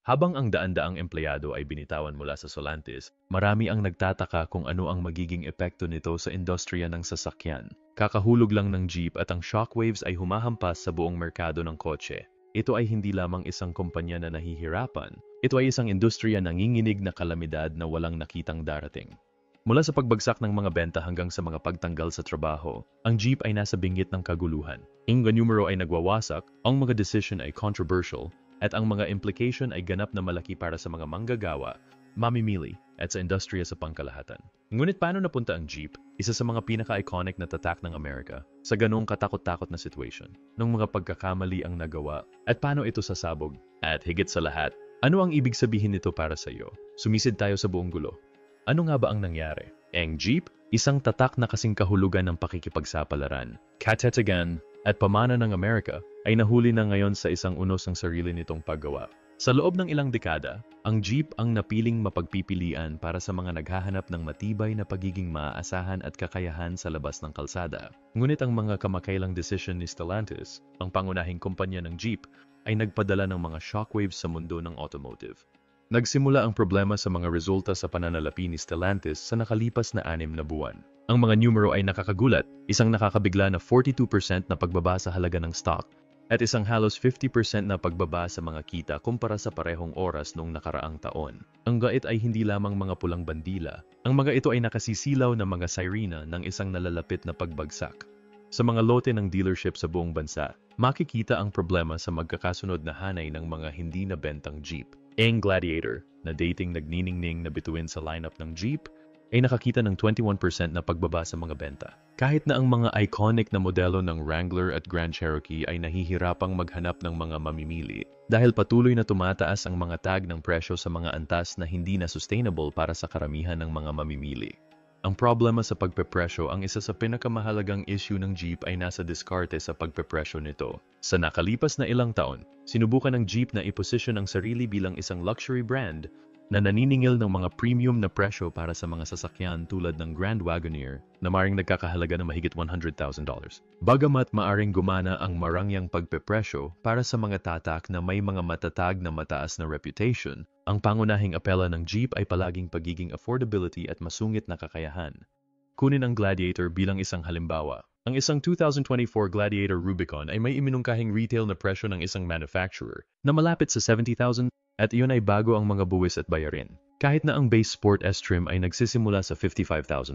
Habang ang daan-daang empleyado ay binitawan mula sa Stellantis, marami ang nagtataka kung ano ang magiging epekto nito sa industriya ng sasakyan. Kakahulog lang ng Jeep at ang shockwaves ay humahampas sa buong merkado ng kotse. Ito ay hindi lamang isang kumpanya na nahihirapan. Ito ay isang industriya na nanginginig na kalamidad na walang nakitang darating. Mula sa pagbagsak ng mga benta hanggang sa mga pagtanggal sa trabaho, ang Jeep ay nasa binggit ng kaguluhan. Ang numero ay nagwawasak, ang mga decision ay controversial, at ang mga implication ay ganap na malaki para sa mga manggagawa, mamimili, at sa industriya sa pangkalahatan. Ngunit paano napunta ang Jeep, isa sa mga pinaka-iconic na tatak ng Amerika, sa ganong katakot-takot na situation, ng mga pagkakamali ang nagawa, at paano ito sasabog? At higit sa lahat, ano ang ibig sabihin nito para sa iyo? Sumisid tayo sa buong gulo. Ano nga ba ang nangyari? Ang Jeep, isang tatak na kasing kahulugan ng pakikipagsapalaran, katatagan, at pamana ng Amerika, ay nahuli na ngayon sa isang unos ng sarili nitong paggawa. Sa loob ng ilang dekada, ang Jeep ang napiling mapagpipilian para sa mga naghahanap ng matibay na pagiging maaasahan at kakayahan sa labas ng kalsada. Ngunit ang mga kamakailang desisyon ni Stellantis, ang pangunahing kumpanya ng Jeep, ay nagpadala ng mga shockwaves sa mundo ng automotive. Nagsimula ang problema sa mga resulta sa pananalapi ni Stellantis sa nakalipas na 6 na buwan. Ang mga numero ay nakakagulat, isang nakakabigla na 42% na pagbaba sa halaga ng stock, at isang halos 50% na pagbaba sa mga kita kumpara sa parehong oras noong nakaraang taon. Ang gait ay hindi lamang mga pulang bandila, ang mga ito ay nakasisilaw na mga sirena ng isang nalalapit na pagbagsak. Sa mga lote ng dealership sa buong bansa, makikita ang problema sa magkakasunod na hanay ng mga hindi nabentang Jeep. Ang Gladiator, na dating nagniningning na bituin sa lineup ng Jeep, ay nakakita ng 21% na pagbaba sa mga benta. Kahit na ang mga iconic na modelo ng Wrangler at Grand Cherokee ay nahihirapang maghanap ng mga mamimili dahil patuloy na tumataas ang mga tag ng presyo sa mga antas na hindi na sustainable para sa karamihan ng mga mamimili. Ang problema sa pagpepresyo, ang isa sa pinakamahalagang issue ng Jeep ay nasa diskarte sa pagpepresyo nito. Sa nakalipas na ilang taon, sinubukan ng Jeep na iposisyon ang sarili bilang isang luxury brand na naniningil ng mga premium na presyo para sa mga sasakyan tulad ng Grand Wagoneer na maring nagkakahalaga ng mahigit $100,000. Bagamat maaring gumana ang marangyang pagpepresyo para sa mga tatak na may mga matatag na mataas na reputation, ang pangunahing apela ng Jeep ay palaging pagiging affordability at masungit na kakayahan. Kunin ang Gladiator bilang isang halimbawa. Ang isang 2024 Gladiator Rubicon ay may iminungkahing retail na presyo ng isang manufacturer na malapit sa $70,000 at iyon ay bago ang mga buwis at bayarin. Kahit na ang base Sport S-Trim ay nagsisimula sa $55,000.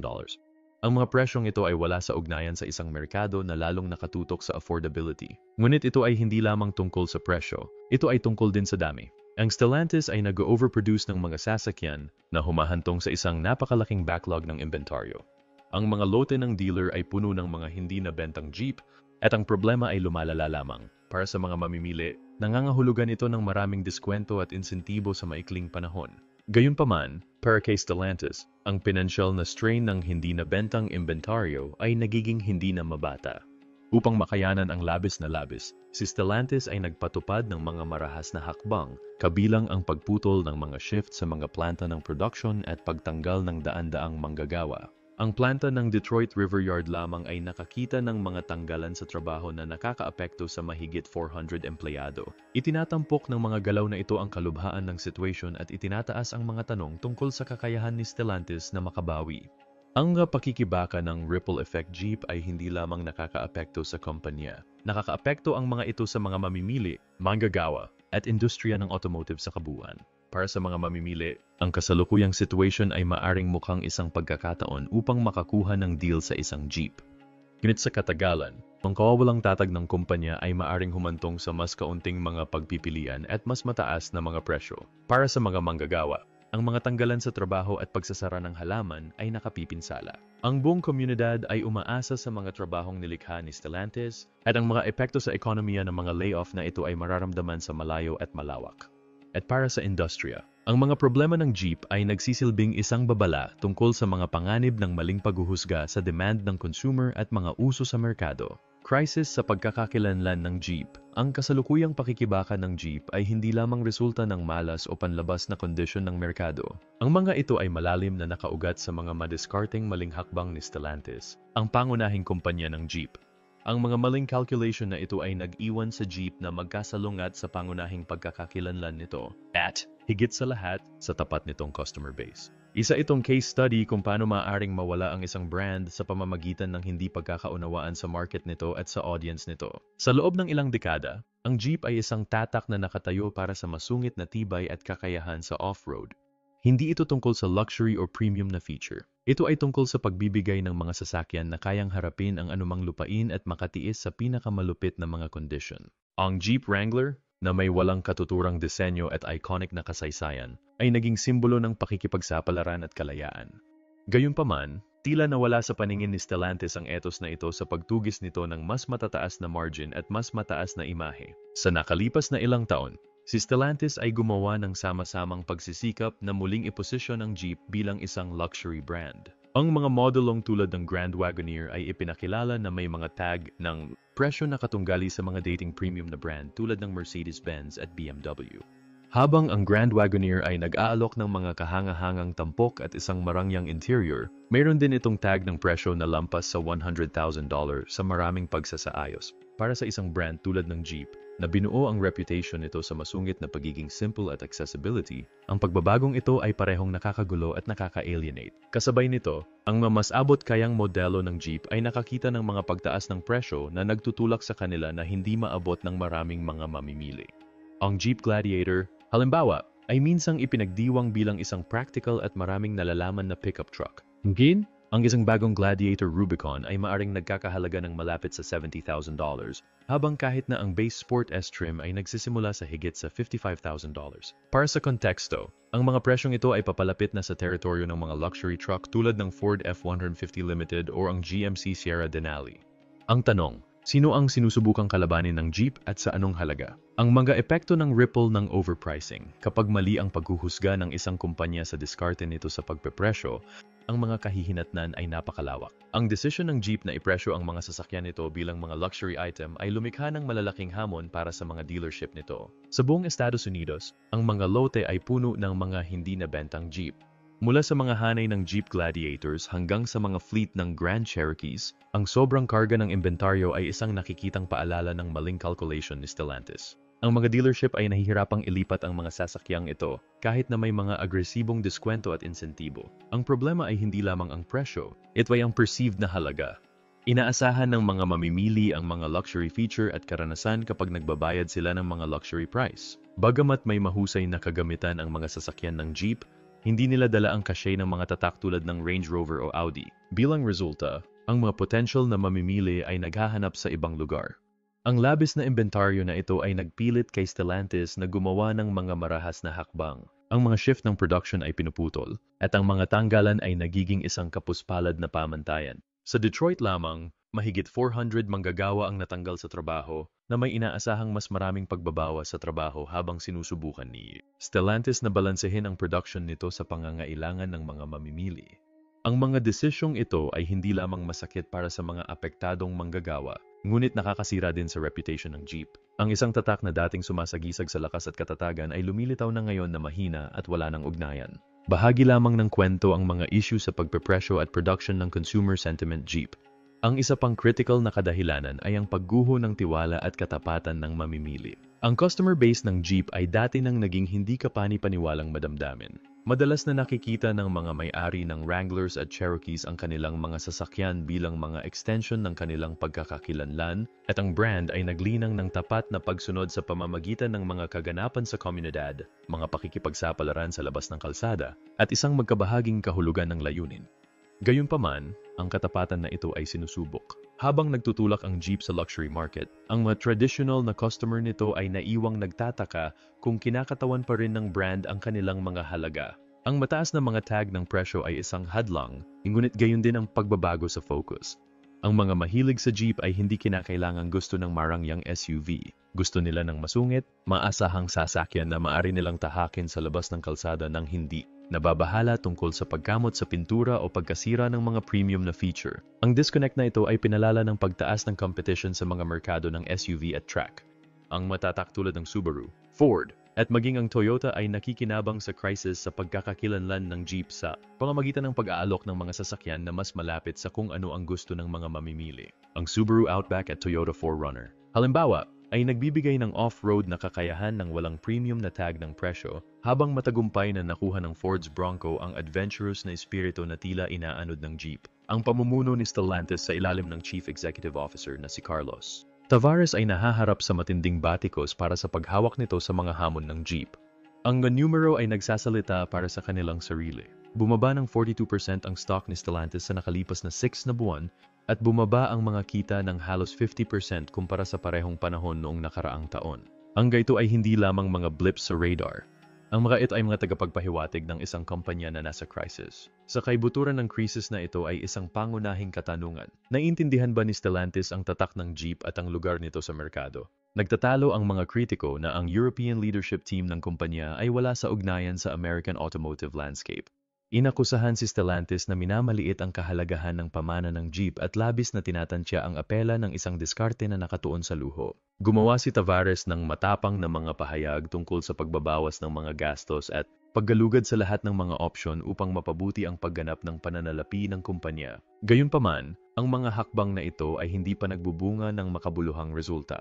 Ang mga presyong ito ay wala sa ugnayan sa isang merkado na lalong nakatutok sa affordability. Ngunit ito ay hindi lamang tungkol sa presyo, ito ay tungkol din sa dami. Ang Stellantis ay nag-overproduce ng mga sasakyan na humahantong sa isang napakalaking backlog ng inventaryo. Ang mga lote ng dealer ay puno ng mga hindi nabentang Jeep at ang problema ay lumalala lamang. Para sa mga mamimili, nangangahulugan ito ng maraming diskwento at insentibo sa maikling panahon. Gayunpaman, para kay Stellantis, ang pinansyal na strain ng hindi nabentang inventaryo ay nagiging hindi na mabata. Upang makayanan ang labis na labis, si Stellantis ay nagpatupad ng mga marahas na hakbang, kabilang ang pagputol ng mga shift sa mga planta ng production at pagtanggal ng daan-daang manggagawa. Ang planta ng Detroit River Yard lamang ay nakakita ng mga tanggalan sa trabaho na nakakaapekto sa mahigit 400 empleyado. Itinatampok ng mga galaw na ito ang kalubhaan ng situation at itinataas ang mga tanong tungkol sa kakayahan ni Stellantis na makabawi. Ang pakikibaka ng ripple effect Jeep ay hindi lamang nakakaapekto sa kumpanya. Nakakaapekto ang mga ito sa mga mamimili, manggagawa, at industriya ng automotive sa kabuuan. Para sa mga mamimili, ang kasalukuyang situation ay maaring mukhang isang pagkakataon upang makakuha ng deal sa isang Jeep. Ngunit sa katagalan, ang kawawalang tatag ng kumpanya ay maaring humantong sa mas kaunting mga pagpipilian at mas mataas na mga presyo. Para sa mga manggagawa, ang mga tanggalan sa trabaho at pagsasara ng halaman ay nakapipinsala. Ang buong komunidad ay umaasa sa mga trabahong nilikha ni Stellantis at ang mga epekto sa ekonomiya ng mga layoff na ito ay mararamdaman sa malayo at malawak. At para sa industriya, ang mga problema ng Jeep ay nagsisilbing isang babala tungkol sa mga panganib ng maling paghuhusga sa demand ng consumer at mga uso sa merkado. Crisis sa pagkakakilanlan ng Jeep. Ang kasalukuyang pakikibaka ng Jeep ay hindi lamang resulta ng malas o panlabas na kondisyon ng merkado. Ang mga ito ay malalim na nakaugat sa mga madiskarteng maling hakbang ni Stellantis, ang pangunahing kumpanya ng Jeep. Ang mga maling calculation na ito ay nag-iwan sa Jeep na magkasalungat sa pangunahing pagkakakilanlan nito at, higit sa lahat, sa tapat nitong customer base. Isa itong case study kung paano maaaring mawala ang isang brand sa pamamagitan ng hindi pagkakaunawaan sa market nito at sa audience nito. Sa loob ng ilang dekada, ang Jeep ay isang tatak na nakatayo para sa masungit na tibay at kakayahan sa off-road. Hindi ito tungkol sa luxury or premium na feature. Ito ay tungkol sa pagbibigay ng mga sasakyan na kayang harapin ang anumang lupain at makatiis sa pinakamalupit na mga kondisyon. Ang Jeep Wrangler, na may walang katuturang disenyo at iconic na kasaysayan, ay naging simbolo ng pakikipagsapalaran at kalayaan. Gayunpaman, tila nawala sa paningin ni Stellantis ang ethos na ito sa pagtugis nito ng mas matataas na margin at mas mataas na imahe. Sa nakalipas na ilang taon, si Stellantis ay gumawa ng sama-samang pagsisikap na muling iposisyon ang Jeep bilang isang luxury brand. Ang mga modelong tulad ng Grand Wagoneer ay ipinakilala na may mga tag ng presyo na katunggali sa mga dating premium na brand tulad ng Mercedes-Benz at BMW. Habang ang Grand Wagoneer ay nag-aalok ng mga kahanga-hangang tampok at isang marangyang interior, mayroon din itong tag ng presyo na lampas sa $100,000 sa maraming pagsasaayos. Para sa isang brand tulad ng Jeep, na binuo ang reputation nito sa masungit na pagiging simple at accessibility, ang pagbabagong ito ay parehong nakakagulo at nakaka-alienate. Kasabay nito, ang mas abot kayang modelo ng Jeep ay nakakita ng mga pagtaas ng presyo na nagtutulak sa kanila na hindi maabot ng maraming mga mamimili. Ang Jeep Gladiator, halimbawa, ay minsang ipinagdiwang bilang isang practical at maraming nalalaman na pickup truck. Ngayon, ang isang bagong Gladiator Rubicon ay maaring nagkakahalaga ng malapit sa $70,000, habang kahit na ang base Sport S trim ay nagsisimula sa higit sa $55,000. Para sa konteksto, ang mga presyong ito ay papalapit na sa teritoryo ng mga luxury truck tulad ng Ford F-150 Limited o ang GMC Sierra Denali. Ang tanong, sino ang sinusubukang kalabanin ng Jeep at sa anong halaga? Ang mga epekto ng ripple ng overpricing. Kapag mali ang paghuhusga ng isang kumpanya sa diskarte nito sa pagpepresyo, ang mga kahihinatnan ay napakalawak. Ang desisyon ng Jeep na ipresyo ang mga sasakyan nito bilang mga luxury item ay lumikha ng malalaking hamon para sa mga dealership nito. Sa buong Estados Unidos, ang mga lote ay puno ng mga hindi nabentang Jeep. Mula sa mga hanay ng Jeep Gladiators hanggang sa mga fleet ng Grand Cherokees, ang sobrang karga ng inventaryo ay isang nakikitang paalala ng maling calculation ni Stellantis. Ang mga dealership ay nahihirapang ilipat ang mga sasakyang ito kahit na may mga agresibong diskwento at insentibo. Ang problema ay hindi lamang ang presyo, ito ay ang perceived na halaga. Inaasahan ng mga mamimili ang mga luxury feature at karanasan kapag nagbabayad sila ng mga luxury price. Bagamat may mahusay na kagamitan ang mga sasakyan ng Jeep, hindi nila dala ang kasya ng mga tatak tulad ng Range Rover o Audi. Bilang resulta, ang mga potential na mamimili ay naghahanap sa ibang lugar. Ang labis na inventaryo na ito ay nagpilit kay Stellantis na gumawa ng mga marahas na hakbang. Ang mga shift ng production ay pinuputol, at ang mga tanggalan ay nagiging isang kapuspalad na pamantayan. Sa Detroit lamang, mahigit 400 manggagawa ang natanggal sa trabaho na may inaasahang mas maraming pagbabawas sa trabaho habang sinusubukan ni Stellantis na balansehin ang production nito sa pangangailangan ng mga mamimili. Ang mga desisyong ito ay hindi lamang masakit para sa mga apektadong manggagawa, ngunit nakakasira din sa reputation ng Jeep. Ang isang tatak na dating sumasagisag sa lakas at katatagan ay lumilitaw na ngayon na mahina at wala ng ugnayan. Bahagi lamang ng kwento ang mga issue sa pagpepresyo at production ng consumer sentiment Jeep. Ang isa pang critical na kadahilanan ay ang pagguho ng tiwala at katapatan ng mamimili. Ang customer base ng Jeep ay dati nang naging hindi kapani-paniwalang madamdamin. Madalas na nakikita ng mga may-ari ng Wranglers at Cherokees ang kanilang mga sasakyan bilang mga extension ng kanilang pagkakakilanlan at ang brand ay naglinang ng tapat na pagsunod sa pamamagitan ng mga kaganapan sa komunidad, mga pakikipagsapalaran sa labas ng kalsada, at isang magkabahaging kahulugan ng layunin. Gayunpaman, ang katapatan na ito ay sinusubok. Habang nagtutulak ang Jeep sa luxury market, ang mga traditional na customer nito ay naiwang nagtataka kung kinakatawan pa rin ng brand ang kanilang mga halaga. Ang mataas na mga tag ng presyo ay isang hadlang, ngunit gayon din ang pagbabago sa focus. Ang mga mahilig sa Jeep ay hindi kinakailangang gusto ng marangyang SUV. Gusto nila ng masungit, maasahang sasakyan na maaari nilang tahakin sa labas ng kalsada ng hindi nababahala tungkol sa pagkamot sa pintura o pagkasira ng mga premium na feature. Ang disconnect na ito ay pinalala ng pagtaas ng competition sa mga merkado ng SUV at truck. Ang matatak tulad ng Subaru, Ford, at maging ang Toyota ay nakikinabang sa crisis sa pagkakakilanlan ng Jeep sa pamamagitan ng pag-aalok ng mga sasakyan na mas malapit sa kung ano ang gusto ng mga mamimili. Ang Subaru Outback at Toyota 4Runner, halimbawa, ay nagbibigay ng off-road na kakayahan ng walang premium na tag ng presyo, habang matagumpay na nakuha ng Ford's Bronco ang adventurous na espiritu na tila inaanod ng Jeep. Ang pamumuno ni Stellantis sa ilalim ng Chief Executive Officer na si Carlos Tavares ay nahaharap sa matinding batikos para sa paghawak nito sa mga hamon ng Jeep. Ang numero ay nagsasalita para sa kanilang sarili. Bumaba ng 42% ang stock ni Stellantis sa nakalipas na 6 na buwan at bumaba ang mga kita ng halos 50% kumpara sa parehong panahon noong nakaraang taon. Ang gaito ay hindi lamang mga blips sa radar. Ang mga ito ay mga tagapagpahiwatig ng isang kumpanya na nasa crisis. Sa kaibuturan ng krisis na ito ay isang pangunahing katanungan. Naiintindihan ba ni Stellantis ang tatak ng Jeep at ang lugar nito sa merkado? Nagtatalo ang mga kritiko na ang European leadership team ng kumpanya ay wala sa ugnayan sa American automotive landscape. Inakusahan si Stellantis na minamaliit ang kahalagahan ng pamana ng Jeep at labis na tinatantya ang apela ng isang diskarte na nakatuon sa luho. Gumawa si Tavares ng matapang na mga pahayag tungkol sa pagbabawas ng mga gastos at paggalugad sa lahat ng mga opsyon upang mapabuti ang pagganap ng pananalapi ng kumpanya. Gayunpaman, ang mga hakbang na ito ay hindi pa nagbubunga ng makabuluhang resulta.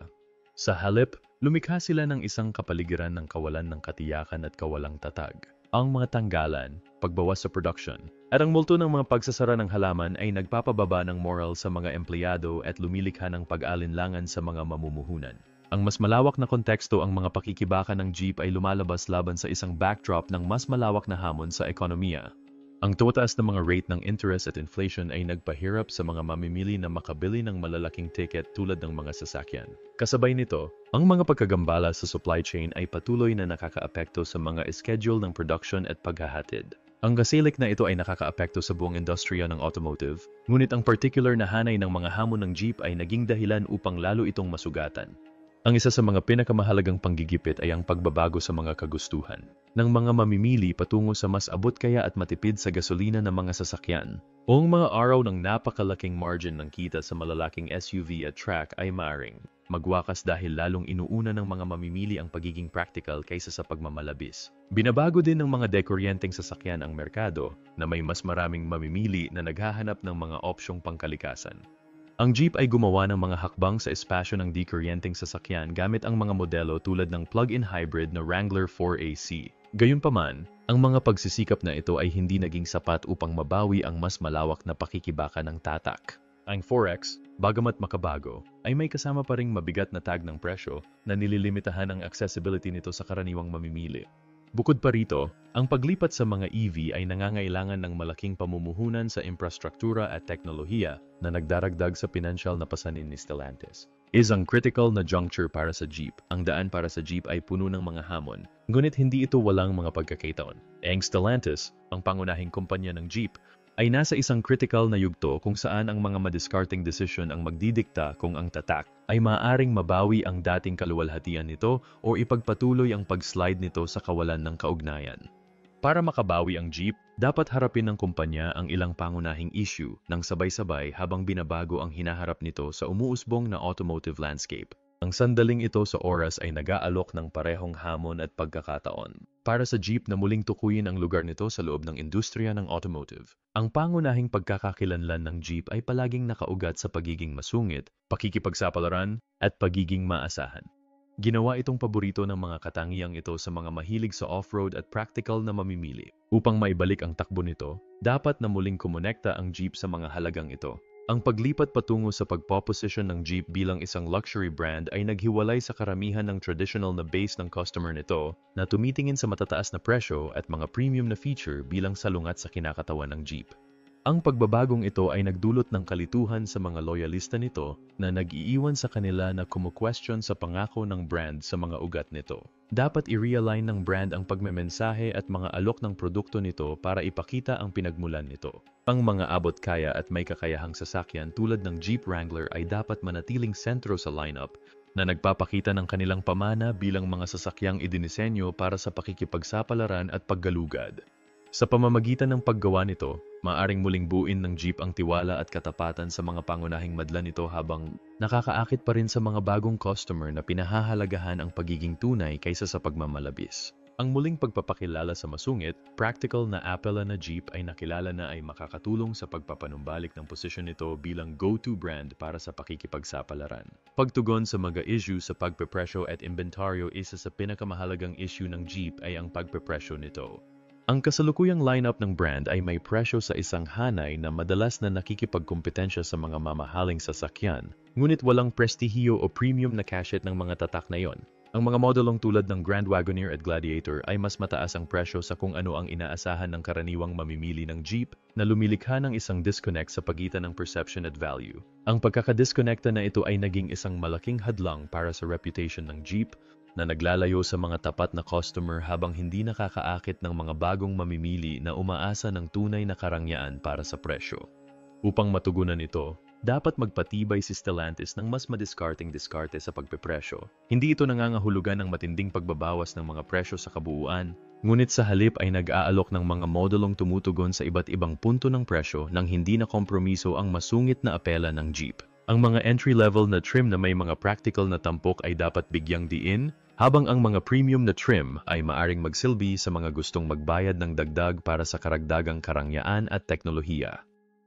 Sa halip, lumikha sila ng isang kapaligiran ng kawalan ng katiyakan at kawalang tatag. Ang mga tanggalan, pagbawas sa production, at ang multo ng mga pagsasara ng halaman ay nagpapababa ng moral sa mga empleyado at lumilikha ng pag-alinlangan sa mga mamumuhunan. Ang mas malawak na konteksto, ang mga pakikibaka ng Jeep ay lumalabas laban sa isang backdrop ng mas malawak na hamon sa ekonomiya. Ang tumataas na mga rate ng interest at inflation ay nagpahirap sa mga mamimili na makabili ng malalaking ticket tulad ng mga sasakyan. Kasabay nito, ang mga pagkagambala sa supply chain ay patuloy na nakakaapekto sa mga schedule ng production at paghahatid. Ang kasilik na ito ay nakakaapekto sa buong industriya ng automotive, ngunit ang particular na hanay ng mga hamon ng Jeep ay naging dahilan upang lalo itong masugatan. Ang isa sa mga pinakamahalagang panggigipit ay ang pagbabago sa mga kagustuhan ng mga mamimili patungo sa mas abot kaya at matipid sa gasolina ng mga sasakyan. Ang mga araw ng napakalaking margin ng kita sa malalaking SUV at truck ay maaring magwakas dahil lalong inuuna ng mga mamimili ang pagiging practical kaysa sa pagmamalabis. Binabago din ng mga dekuryenteng sasakyan ang merkado na may mas maraming mamimili na naghahanap ng mga opsyong pangkalikasan. Ang Jeep ay gumawa ng mga hakbang sa espasyo ng dekuryenteng sasakyan gamit ang mga modelo tulad ng plug-in hybrid na Wrangler 4AC. Gayunpaman, ang mga pagsisikap na ito ay hindi naging sapat upang mabawi ang mas malawak na pakikibaka ng tatak. Ang 4X, bagamat makabago, ay may kasama pa ring mabigat na tag ng presyo na nililimitahan ang accessibility nito sa karaniwang mamimili. Bukod pa rito, ang paglipat sa mga EV ay nangangailangan ng malaking pamumuhunan sa infrastruktura at teknolohiya na nagdaragdag sa pinansyal na pasanin ni Stellantis. Isang critical na juncture para sa Jeep. Ang daan para sa Jeep ay puno ng mga hamon, ngunit hindi ito walang mga pagkakataon. Ang Stellantis, ang pangunahing kumpanya ng Jeep, ay nasa isang critical na yugto kung saan ang mga madiscarding decision ang magdidikta kung ang tatak ay maaaring mabawi ang dating kaluwalhatian nito o ipagpatuloy ang pag-slide nito sa kawalan ng kaugnayan. Para makabawi ang Jeep, dapat harapin ng kumpanya ang ilang pangunahing issue ng sabay-sabay habang binabago ang hinaharap nito sa umuusbong na automotive landscape. Ang sandaling ito sa oras ay nag-aalok ng parehong hamon at pagkakataon para sa Jeep na muling tukuyin ang lugar nito sa loob ng industriya ng automotive. Ang pangunahing pagkakakilanlan ng Jeep ay palaging nakaugat sa pagiging masungit, pakikipagsapalaran, at pagiging maasahan. Ginawa itong paborito ng mga katangiang ito sa mga mahilig sa off-road at practical na mamimili. Upang maibalik ang takbo nito, dapat na muling kumonekta ang Jeep sa mga halagang ito. Ang paglipat patungo sa pagpoposisyon ng Jeep bilang isang luxury brand ay naghiwalay sa karamihan ng traditional na base ng customer nito na tumitingin sa matataas na presyo at mga premium na feature bilang salungat sa kinakatawan ng Jeep. Ang pagbabagong ito ay nagdulot ng kalituhan sa mga loyalista nito na nag-iiwan sa kanila na kumu-question sa pangako ng brand sa mga ugat nito. Dapat i-realign ng brand ang pagmemensahe at mga alok ng produkto nito para ipakita ang pinagmulan nito. Ang mga abot kaya at may kakayahang sasakyan tulad ng Jeep Wrangler ay dapat manatiling sentro sa lineup na nagpapakita ng kanilang pamana bilang mga sasakyang idinisenyo para sa pakikipagsapalaran at paggalugad. Sa pamamagitan ng paggawa nito, Maaring muling buuin ng Jeep ang tiwala at katapatan sa mga pangunahing madla nito habang nakakaakit pa rin sa mga bagong customer na pinahahalagahan ang pagiging tunay kaysa sa pagmamalabis. Ang muling pagpapakilala sa masungit, practical na Apple na Jeep ay nakilala na ay makakatulong sa pagpapanumbalik ng posisyon nito bilang go-to brand para sa pakikipagsapalaran. Pagtugon sa mga issue sa pagpepresyo at inventaryo, isa sa pinakamahalagang issue ng Jeep ay ang pagpepresyo nito. Ang kasalukuyang lineup ng brand ay may presyo sa isang hanay na madalas na nakikipagkumpetensya sa mga mamahaling sasakyan, ngunit walang prestihiyo o premium na cachet ng mga tatak na yon. Ang mga modelong tulad ng Grand Wagoneer at Gladiator ay mas mataas ang presyo sa kung ano ang inaasahan ng karaniwang mamimili ng Jeep na lumilikha ng isang disconnect sa pagitan ng perception at value. Ang pagkakadiskonekta na ito ay naging isang malaking hadlang para sa reputation ng Jeep na naglalayo sa mga tapat na customer habang hindi nakakaakit ng mga bagong mamimili na umaasa ng tunay na karangyaan para sa presyo. Upang matugunan ito, dapat magpatibay si Stellantis ng mas madiskarteng-diskarte sa pagpepresyo. Hindi ito nangangahulugan ng matinding pagbabawas ng mga presyo sa kabuuan, ngunit sa halip ay nag-aalok ng mga modelong tumutugon sa iba't ibang punto ng presyo nang hindi na kompromiso ang masungit na apela ng Jeep. Ang mga entry-level na trim na may mga practical na tampok ay dapat bigyang diin, habang ang mga premium na trim ay maaring magsilbi sa mga gustong magbayad ng dagdag para sa karagdagang karangyaan at teknolohiya.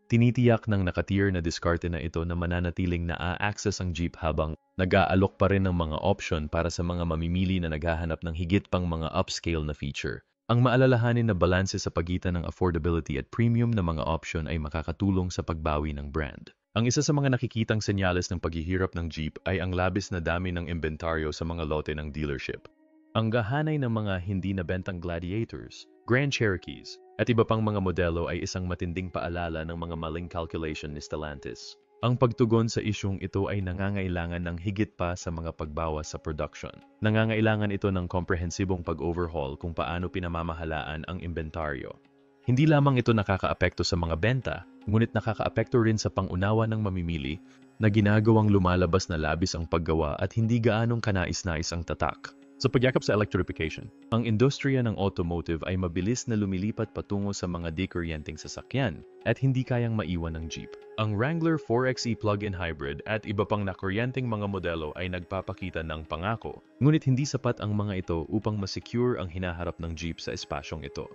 Tinitiyak ng nakatier na diskarte na ito na mananatiling naa-access ang Jeep habang nag-aalok pa rin ng mga option para sa mga mamimili na naghahanap ng higit pang mga upscale na feature. Ang maalalahanin na balanse sa pagitan ng affordability at premium na mga option ay makakatulong sa pagbawi ng brand. Ang isa sa mga nakikitang senyales ng paghihirap ng Jeep ay ang labis na dami ng inventaryo sa mga lote ng dealership. Ang gahanay ng mga hindi nabentang Gladiators, Grand Cherokees, at iba pang mga modelo ay isang matinding paalala ng mga maling calculation ni Stellantis. Ang pagtugon sa isyung ito ay nangangailangan ng higit pa sa mga pagbawas sa production. Nangangailangan ito ng komprehensibong pag-overhaul kung paano pinamamahalaan ang inventaryo. Hindi lamang ito nakakaapekto sa mga benta, ngunit nakakaapekto rin sa pangunawa ng mamimili na ginagawang lumalabas na labis ang paggawa at hindi gaanong kanais-nais ang tatak. Sa pagyakap sa electrification, ang industriya ng automotive ay mabilis na lumilipat patungo sa mga dekuryenteng sasakyan at hindi kayang maiwan ng Jeep. Ang Wrangler 4xe plug-in hybrid at iba pang nakuryenteng mga modelo ay nagpapakita ng pangako, ngunit hindi sapat ang mga ito upang masecure ang hinaharap ng Jeep sa espasyong ito.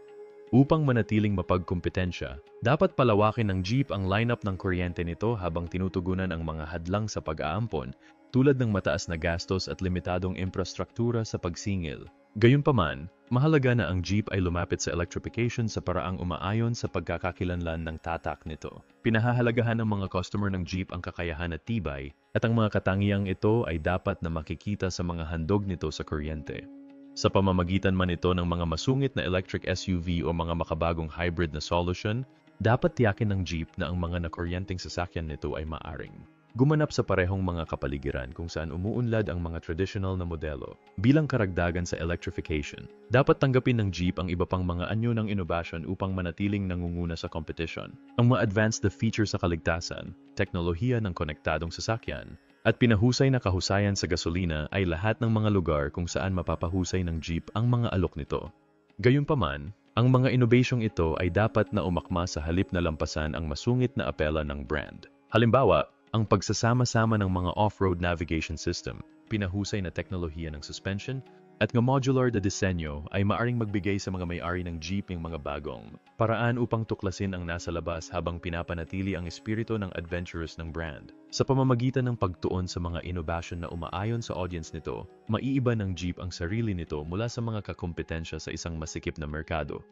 Upang manatiling mapagkumpetensya, dapat palawakin ng Jeep ang lineup ng kuryente nito habang tinutugunan ang mga hadlang sa pag-aampon tulad ng mataas na gastos at limitadong infrastruktura sa pagsingil. Gayunpaman, mahalaga na ang Jeep ay lumapit sa electrification sa paraang umaayon sa pagkakakilanlan ng tatak nito. Pinahahalagahan ng mga customer ng Jeep ang kakayahan at tibay, at ang mga katangiang ito ay dapat na makikita sa mga handog nito sa kuryente. Sa pamamagitan man ito ng mga masungit na electric SUV o mga makabagong hybrid na solution, dapat tiyakin ng Jeep na ang mga nakuryenteng sasakyan nito ay maaring gumanap sa parehong mga kapaligiran kung saan umuunlad ang mga traditional na modelo. Bilang karagdagan sa electrification, dapat tanggapin ng Jeep ang iba pang mga anyo ng innovation upang manatiling nangunguna sa competition. Ang mga advanced na feature sa kaligtasan, teknolohiya ng konektadong sasakyan, at pinahusay na kahusayan sa gasolina ay lahat ng mga lugar kung saan mapapahusay ng Jeep ang mga alok nito. Gayunpaman, ang mga innovasyong ito ay dapat na umakma sa halip na lampasan ang masungit na apela ng brand. Halimbawa, ang pagsasama-sama ng mga off-road navigation system, pinahusay na teknolohiya ng suspension, at nga modular na disenyo ay maaring magbigay sa mga may-ari ng Jeep ng mga bagong paraan upang tuklasin ang nasa labas habang pinapanatili ang espiritu ng adventurous ng brand. Sa pamamagitan ng pagtuon sa mga innovation na umaayon sa audience nito, maiiba ng Jeep ang sarili nito mula sa mga kakompetensya sa isang masikip na merkado.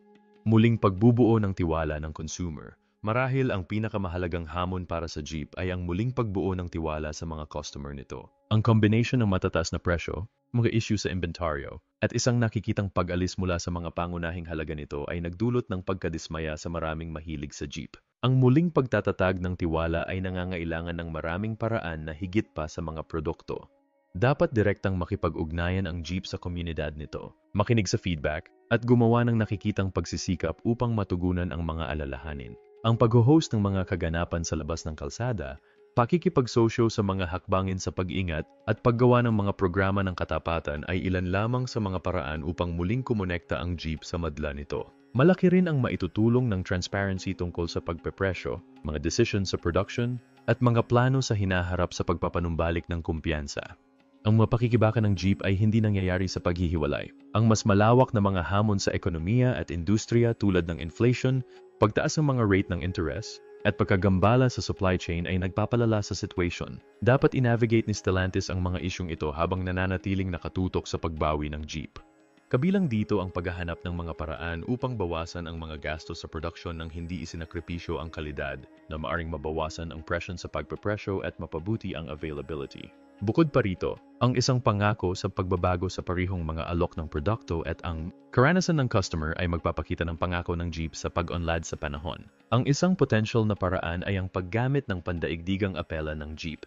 Muling pagbubuo ng tiwala ng consumer. Marahil ang pinakamahalagang hamon para sa Jeep ay ang muling pagbuo ng tiwala sa mga customer nito. Ang combination ng matataas na presyo, mga issue sa inventaryo, at isang nakikitang pag-alis mula sa mga pangunahing halaga nito ay nagdulot ng pagkadismaya sa maraming mahilig sa Jeep. Ang muling pagtatatag ng tiwala ay nangangailangan ng maraming paraan na higit pa sa mga produkto. Dapat direktang makipag-ugnayan ang Jeep sa komunidad nito, makinig sa feedback, at gumawa ng nakikitang pagsisikap upang matugunan ang mga alalahanin. Ang pag-host ng mga kaganapan sa labas ng kalsada, pakikipag-social sa mga hakbangin sa pag-ingat at paggawa ng mga programa ng katapatan ay ilan lamang sa mga paraan upang muling kumonekta ang Jeep sa madla nito. Malaki rin ang maitutulong ng transparency tungkol sa pagpepresyo, mga decisions sa production, at mga plano sa hinaharap sa pagpapanumbalik ng kumpiyansa. Ang mga pakikibaka ng Jeep ay hindi nangyayari sa paghihiwalay. Ang mas malawak na mga hamon sa ekonomiya at industriya tulad ng inflation, pagtaas ng mga rate ng interest, at pagkagambala sa supply chain ay nagpapalala sa situation. Dapat i-navigate ni Stellantis ang mga isyung ito habang nananatiling nakatutok sa pagbawi ng Jeep. Kabilang dito ang paghahanap ng mga paraan upang bawasan ang mga gastos sa produksyon ng hindi isinakripisyo ang kalidad na maaring mabawasan ang presyon sa pagpepresyo at mapabuti ang availability. Bukod pa rito, ang isang pangako sa pagbabago sa parihong mga alok ng produkto at ang karanasan ng customer ay magpapakita ng pangako ng Jeep sa pag-unlad sa panahon. Ang isang potential na paraan ay ang paggamit ng pandaigdigang apela ng Jeep.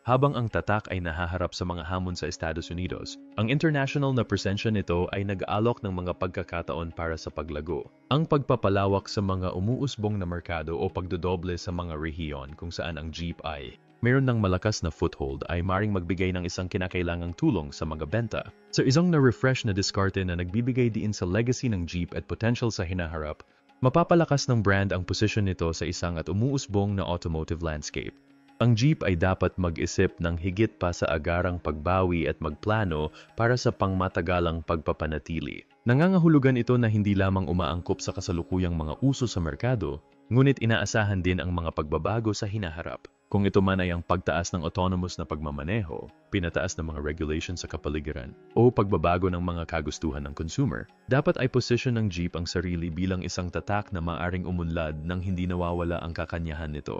Habang ang tatak ay nahaharap sa mga hamon sa Estados Unidos, ang international na presensya nito ay nag-aalok ng mga pagkakataon para sa paglago. Ang pagpapalawak sa mga umuusbong na merkado o pagdodoble sa mga rehiyon kung saan ang Jeep ay mayroon ng malakas na foothold ay maring magbigay ng isang kinakailangang tulong sa mga benta. So isang na-refresh na diskarte na nagbibigay diin sa legacy ng Jeep at potential sa hinaharap, mapapalakas ng brand ang posisyon nito sa isang at umuusbong na automotive landscape. Ang Jeep ay dapat mag-isip ng higit pa sa agarang pagbawi at magplano para sa pangmatagalang pagpapanatili. Nangangahulugan ito na hindi lamang umaangkop sa kasalukuyang mga uso sa merkado, ngunit inaasahan din ang mga pagbabago sa hinaharap. Kung ito man ay ang pagtaas ng autonomous na pagmamaneho, pinataas ng mga regulations sa kapaligiran, o pagbabago ng mga kagustuhan ng consumer, dapat ay posisyon ng Jeep ang sarili bilang isang tatak na maaring umunlad nang hindi nawawala ang kakanyahan nito.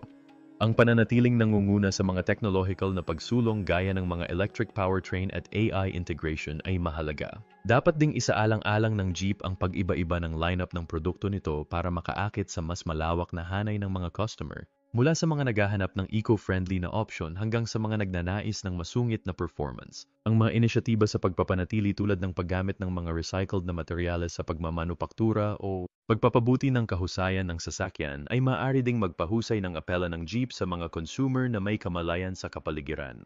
Ang pananatiling nangunguna sa mga technological na pagsulong gaya ng mga electric powertrain at AI integration ay mahalaga. Dapat ding isaalang-alang ng Jeep ang pag-iba-iba ng lineup ng produkto nito para makaakit sa mas malawak na hanay ng mga customer, mula sa mga naghahanap ng eco-friendly na option hanggang sa mga nagnanais ng masungit na performance. Ang mga inisyatiba sa pagpapanatili tulad ng paggamit ng mga recycled na materyales sa pagmamanupaktura o pagpapabuti ng kahusayan ng sasakyan ay maaari ding magpahusay ng apela ng Jeep sa mga consumer na may kamalayan sa kapaligiran.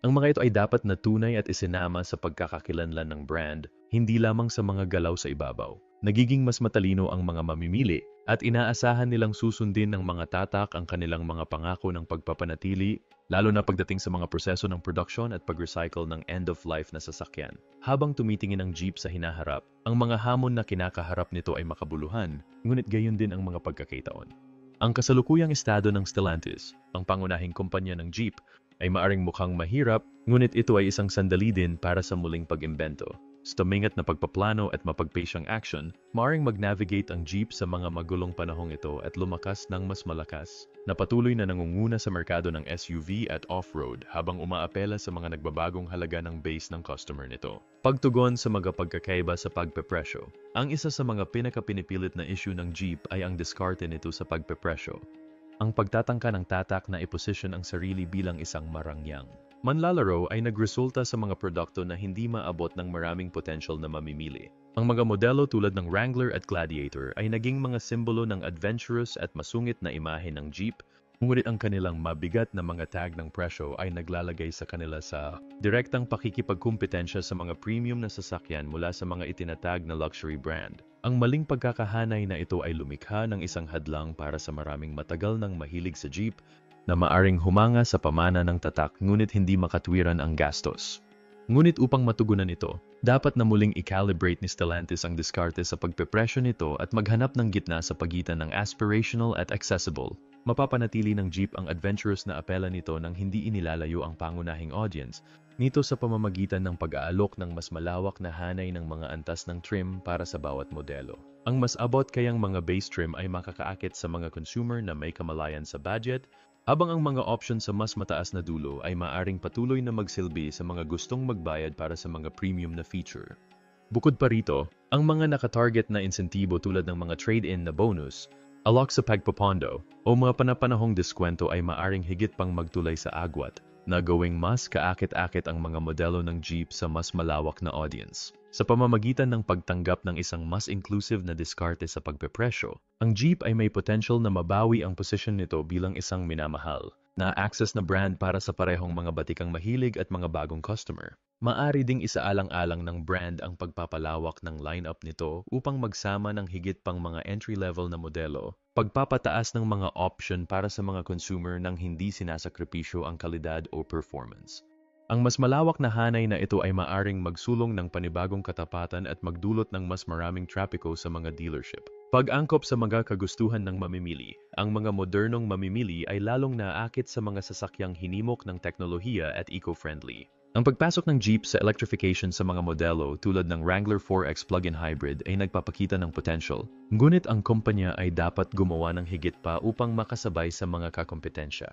Ang mga ito ay dapat na tunay at isinama sa pagkakakilanlan ng brand, hindi lamang sa mga galaw sa ibabaw. Nagiging mas matalino ang mga mamimili at inaasahan nilang susundin ng mga tatak ang kanilang mga pangako ng pagpapanatili, lalo na pagdating sa mga proseso ng production at pag-recycle ng end-of-life na sasakyan. Habang tumitingin ang Jeep sa hinaharap, ang mga hamon na kinakaharap nito ay makabuluhan, ngunit gayon din ang mga pagkakataon. Ang kasalukuyang estado ng Stellantis, ang pangunahing kumpanya ng Jeep, ay maaring mukhang mahirap, ngunit ito ay isang sandali din para sa muling pag-imbento. Sa tumingat na pagpaplano at mapagpasyang action, maaring mag-navigate ang Jeep sa mga magulong panahong ito at lumakas ng mas malakas, na patuloy na nangunguna sa merkado ng SUV at off-road habang umaapela sa mga nagbabagong halaga ng base ng customer nito. Pagtugon sa mga pagkakaiba sa pagpepresyo. Ang isa sa mga pinakapinipilit na issue ng Jeep ay ang diskarte nito sa pagpepresyo. Ang pagtatangka ng tatak na iposisyon ang sarili bilang isang marangyang manlalaro ay nagresulta sa mga produkto na hindi maabot ng maraming potential na mamimili. Ang mga modelo tulad ng Wrangler at Gladiator ay naging mga simbolo ng adventurous at masungit na imahe ng Jeep, ngunit ang kanilang mabigat na mga tag ng presyo ay naglalagay sa kanila sa direktang pakikipagkumpetensya sa mga premium na sasakyan mula sa mga itinatag na luxury brand. Ang maling pagkakahanay na ito ay lumikha ng isang hadlang para sa maraming matagal nang mahilig sa Jeep na maaring humanga sa pamana ng tatak ngunit hindi makatwiran ang gastos. Ngunit upang matugunan ito, dapat na muling i-calibrate ni Stellantis ang diskarte sa pagpepresyo nito at maghanap ng gitna sa pagitan ng aspirational at accessible. Mapapanatili ng Jeep ang adventurous na apela nito nang hindi inilalayo ang pangunahing audience nito sa pamamagitan ng pag-aalok ng mas malawak na hanay ng mga antas ng trim para sa bawat modelo. Ang mas abot kayang mga base trim ay makakaakit sa mga consumer na may kamalayan sa budget, habang ang mga options sa mas mataas na dulo ay maaring patuloy na magsilbi sa mga gustong magbayad para sa mga premium na feature. Bukod pa rito, ang mga nakatarget na insentibo tulad ng mga trade-in na bonus, alok sa pagpapondo, o mga panapanahong diskwento ay maaring higit pang magtulay sa agwat na gawing mas kaakit-akit ang mga modelo ng Jeep sa mas malawak na audience. Sa pamamagitan ng pagtanggap ng isang mas inclusive na diskarte sa pagpepresyo, ang Jeep ay may potential na mabawi ang posisyon nito bilang isang minamahal, na access na brand para sa parehong mga batikang mahilig at mga bagong customer. Maari ding isaalang-alang ng brand ang pagpapalawak ng lineup nito upang magsama ng higit pang mga entry-level na modelo, pagpapataas ng mga option para sa mga consumer nang hindi sinasakripisyo ang kalidad o performance. Ang mas malawak na hanay na ito ay maaring magsulong ng panibagong katapatan at magdulot ng mas maraming trapiko sa mga dealership. Pag-angkop sa mga kagustuhan ng mamimili, ang mga modernong mamimili ay lalong naaakit sa mga sasakyang hinimok ng teknolohiya at eco-friendly. Ang pagpasok ng Jeep sa electrification sa mga modelo tulad ng Wrangler 4X plug-in hybrid ay nagpapakita ng potential. Ngunit ang kumpanya ay dapat gumawa ng higit pa upang makasabay sa mga kakompetensya.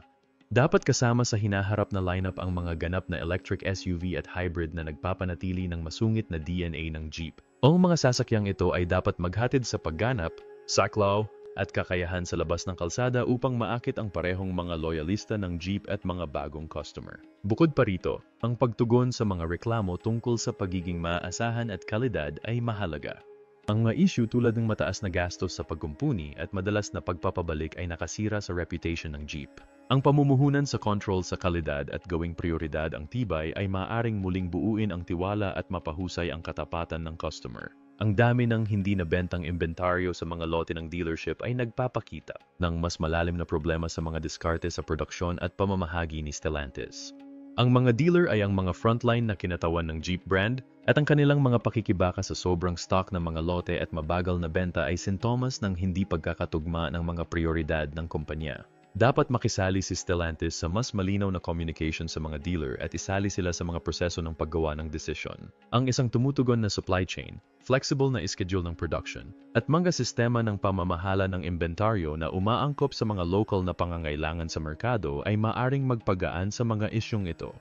Dapat kasama sa hinaharap na lineup ang mga ganap na electric SUV at hybrid na nagpapanatili ng masungit na DNA ng Jeep. Ang mga sasakyang ito ay dapat maghatid sa pagganap, saklaw, at kakayahan sa labas ng kalsada upang maakit ang parehong mga loyalista ng Jeep at mga bagong customer. Bukod pa rito, ang pagtugon sa mga reklamo tungkol sa pagiging maaasahan at kalidad ay mahalaga. Ang mga issue tulad ng mataas na gastos sa pagkumpuni at madalas na pagpapabalik ay nakasira sa reputation ng Jeep. Ang pamumuhunan sa control sa kalidad at gawing prioridad ang tibay ay maaaring muling buuin ang tiwala at mapahusay ang katapatan ng customer. Ang dami ng hindi nabentang inventaryo sa mga lote ng dealership ay nagpapakita ng mas malalim na problema sa mga diskarte sa produksyon at pamamahagi ni Stellantis. Ang mga dealer ay ang mga frontline na kinatawan ng Jeep brand at ang kanilang mga pakikibaka sa sobrang stock ng mga lote at mabagal na benta ay sintomas ng hindi pagkakatugma ng mga prioridad ng kumpanya. Dapat makisali si Stellantis sa mas malinaw na communication sa mga dealer at isali sila sa mga proseso ng paggawa ng desisyon. Ang isang tumutugon na supply chain, flexible na schedule ng production, at mga sistema ng pamamahala ng inventaryo na umaangkop sa mga local na pangangailangan sa merkado ay maaring magpagaan sa mga isyong ito.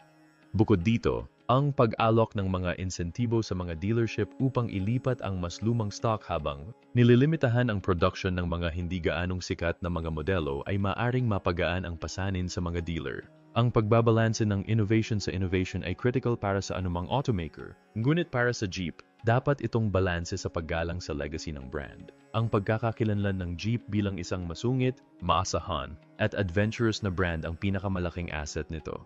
Bukod dito, ang pag-alok ng mga insentibo sa mga dealership upang ilipat ang mas lumang stock habang nililimitahan ang production ng mga hindi gaanong sikat na mga modelo ay maaring mapagaan ang pasanin sa mga dealer. Ang pagbabalanse ng innovation sa innovation ay critical para sa anumang automaker. Ngunit para sa Jeep, dapat itong balanse sa paggalang sa legacy ng brand. Ang pagkakakilanlan ng Jeep bilang isang masungit, maasahan, at adventurous na brand ang pinakamalaking asset nito.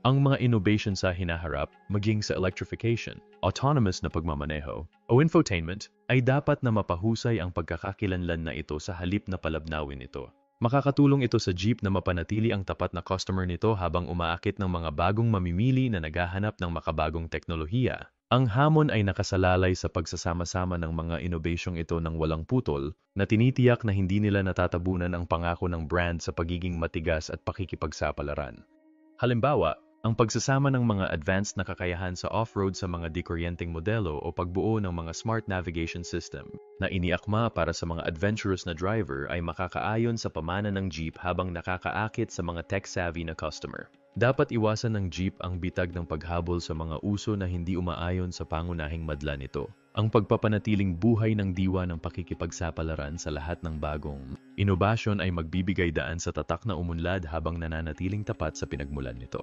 Ang mga innovation sa hinaharap, maging sa electrification, autonomous na pagmamaneho, o infotainment, ay dapat na mapahusay ang pagkakakilanlan na ito sa halip na palabnawin ito. Makakatulong ito sa Jeep na mapanatili ang tapat na customer nito habang umaakit ng mga bagong mamimili na naghahanap ng makabagong teknolohiya. Ang hamon ay nakasalalay sa pagsasama-sama ng mga inobasyong ito ng walang putol na tinitiyak na hindi nila natatabunan ang pangako ng brand sa pagiging matigas at pakikipagsapalaran. Halimbawa, ang pagsasama ng mga advanced na kakayahan sa off-road sa mga dikuryenteng modelo o pagbuo ng mga smart navigation system na iniakma para sa mga adventurous na driver ay makakaayon sa pamana ng Jeep habang nakakaakit sa mga tech-savvy na customer. Dapat iwasan ng Jeep ang bitag ng paghabol sa mga uso na hindi umaayon sa pangunahing madla nito. Ang pagpapanatiling buhay ng diwa ng pakikipagsapalaran sa lahat ng bagong inobasyon ay magbibigay daan sa tatak na umunlad habang nananatiling tapat sa pinagmulan nito.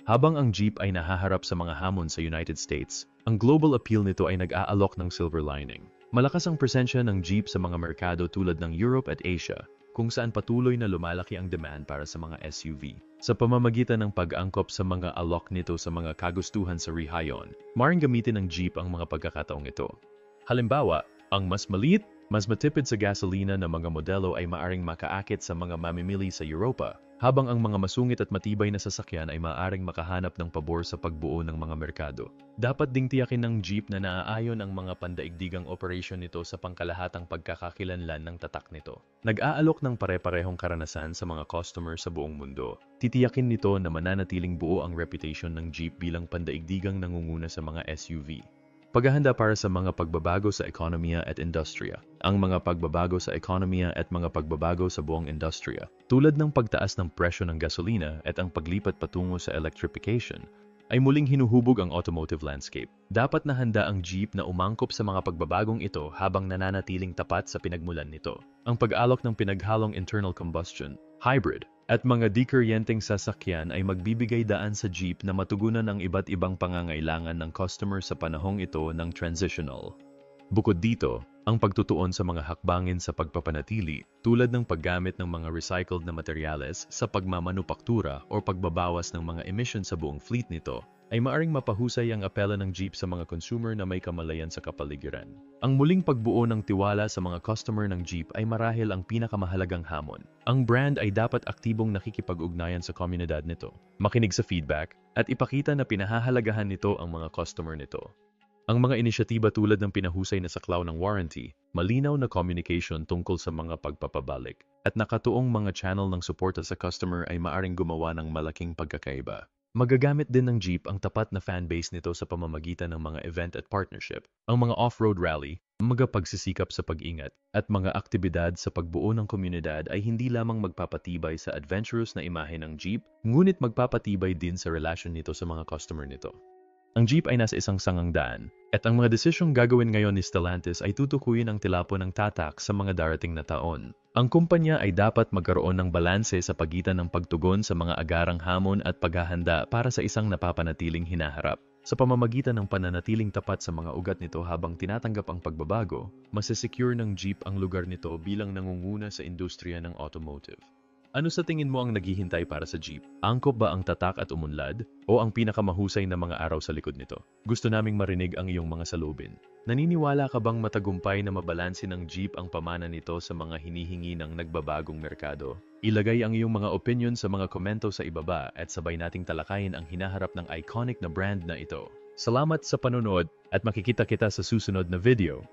Habang ang Jeep ay nahaharap sa mga hamon sa United States, ang global appeal nito ay nag-aalok ng silver lining. Malakas ang presensya ng Jeep sa mga merkado tulad ng Europe at Asia, kung saan patuloy na lumalaki ang demand para sa mga SUV. Sa pamamagitan ng pag-angkop sa mga alok nito sa mga kagustuhan sa rehayon, maaaring gamitin ng Jeep ang mga pagkakataong ito. Halimbawa, ang mas maliit, mas matipid sa gasolina na mga modelo ay maaring makaakit sa mga mamimili sa Europa, habang ang mga masungit at matibay na sasakyan ay maaaring makahanap ng pabor sa pagbuo ng mga merkado. Dapat ding tiyakin ng Jeep na naaayon ang mga pandaigdigang operasyon nito sa pangkalahatang pagkakakilanlan ng tatak nito. Nag-aalok ng pare-parehong karanasan sa mga customer sa buong mundo. Titiyakin nito na mananatiling buo ang reputation ng Jeep bilang pandaigdigang nangunguna sa mga SUV. Paghahanda para sa mga pagbabago sa ekonomiya at industriya. Ang mga pagbabago sa ekonomiya at mga pagbabago sa buong industriya, tulad ng pagtaas ng presyo ng gasolina at ang paglipat patungo sa electrification, ay muling hinuhubog ang automotive landscape. Dapat na handa ang Jeep na umangkop sa mga pagbabagong ito habang nananatiling tapat sa pinagmulan nito. Ang pag-alok ng pinaghalong internal combustion, hybrid, at mga dikuryenteng sasakyan ay magbibigay daan sa Jeep na matugunan ang iba't ibang pangangailangan ng customer sa panahong ito ng transitional. Bukod dito, ang pagtutuon sa mga hakbangin sa pagpapanatili tulad ng paggamit ng mga recycled na materyales sa pagmamanupaktura o pagbabawas ng mga emission sa buong fleet nito ay maaring mapahusay ang apela ng Jeep sa mga consumer na may kamalayan sa kapaligiran. Ang muling pagbuo ng tiwala sa mga customer ng Jeep ay marahil ang pinakamahalagang hamon. Ang brand ay dapat aktibong nakikipag-ugnayan sa komunidad nito, makinig sa feedback, at ipakita na pinahahalagahan nito ang mga customer nito. Ang mga inisyatiba tulad ng pinahusay na saklaw ng warranty, malinaw na communication tungkol sa mga pagpapabalik, at nakatuong mga channel ng suporta sa customer ay maaring gumawa ng malaking pagkakaiba. Magagamit din ng Jeep ang tapat na fanbase nito sa pamamagitan ng mga event at partnership, ang mga off-road rally, mga pagsisikap sa pag-ingat, at mga aktibidad sa pagbuo ng komunidad ay hindi lamang magpapatibay sa adventurous na imahe ng Jeep, ngunit magpapatibay din sa relasyon nito sa mga customer nito. Ang Jeep ay nasa isang sangang daan, at ang mga desisyong gagawin ngayon ni Stellantis ay tutukuyin ang tilapon ng tatak sa mga darating na taon. Ang kumpanya ay dapat magkaroon ng balanse sa pagitan ng pagtugon sa mga agarang hamon at paghahanda para sa isang napapanatiling hinaharap. Sa pamamagitan ng pananatiling tapat sa mga ugat nito habang tinatanggap ang pagbabago, masesecure ng Jeep ang lugar nito bilang nangunguna sa industriya ng automotive. Ano sa tingin mo ang naghihintay para sa Jeep? Angkop ba ang tatak at umunlad? O ang pinakamahusay na mga araw sa likod nito? Gusto naming marinig ang iyong mga salubin. Naniniwala ka bang matagumpay na mabalanse ng Jeep ang pamana nito sa mga hinihingi ng nagbabagong merkado? Ilagay ang iyong mga opinion sa mga komento sa ibaba at sabay nating talakayin ang hinaharap ng iconic na brand na ito. Salamat sa panonood at makikita kita sa susunod na video.